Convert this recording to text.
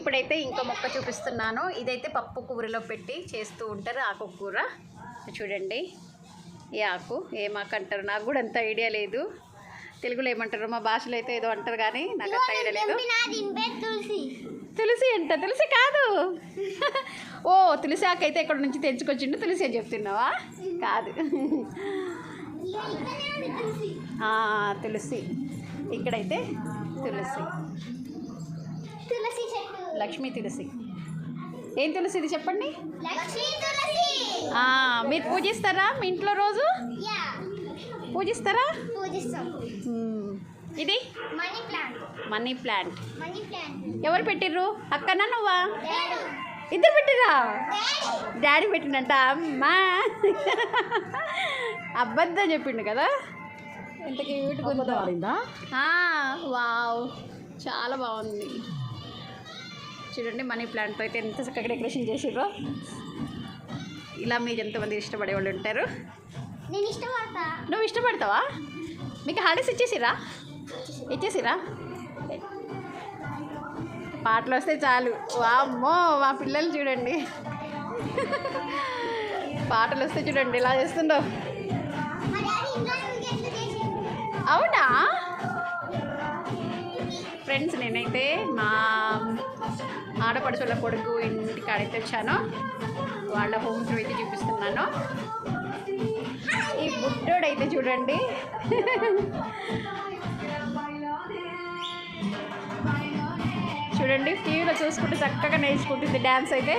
ఇప్పుడైతే ఇంకో మొక్క చూపిస్తున్నాను. ఇదైతే పప్పు కూరలో పెట్టి చేస్తూ ఉంటారు, ఆకుకూర. చూడండి, ఈ ఆకు ఏం ఆకు అంటారు, నాకు కూడా అంత ఐడియా లేదు. తెలుగులో ఏమంటారు, మా భాషలో అయితే ఏదో అంటారు కానీ నాకు అంత ఐడియా లేదు. తులసి అంట, తులసి కాదు. ఓ తులసి ఆకు అయితే ఎక్కడి నుంచి తెచ్చుకొచ్చిండు, తులసి అని చెప్తున్నావా? కాదు, తులసి. ఇక్కడైతే తులసి, లక్ష్మీ తులసి. ఏం తులసి ఇది చెప్పండి? మీరు పూజిస్తారా మీ ఇంట్లో రోజు? పూజిస్తారా? ఇది మనీ ప్లాంట్. ఎవరు పెట్టిర్రు, అక్కనా నువ్వా? ఇద్దరు పెట్టిరా? డాడీ పెట్టిండంట. అమ్మా అబద్ధం చెప్పిండు కదా. ఎంత క్యూట్గా ఉందో. వావ్, చాలా బాగుంది. చూడండి, మనీ ప్లాంట్తో అయితే ఎంత చక్కగా డెకరేషన్ చేసిర్రో. ఇలా మీరు ఎంతమంది ఇష్టపడే వాళ్ళు ఉంటారు? నేను ఇష్టపడతా. నువ్వు ఇష్టపడతావా? మీకు హాలిడేస్ ఇచ్చేసిరా? పాటలు వస్తే చాలు. వామ్మో, మా పిల్లలు చూడండి, పాటలు వస్తే చూడండి ఇలా చేస్తుండో. అవునా ఫ్రెండ్స్, నేనైతే మా ఆడపడుచుల కొడుకు ఇంటికి ఆడైతే వచ్చాను. వాళ్ళ హోమ్ టూర్ అయితే చూపిస్తున్నాను. ఈ బుడ్డోడైతే చూడండి, చూడండి టీవీలో చూసుకుంటూ చక్కగా నేర్చుకుంటుంది డ్యాన్స్ అయితే.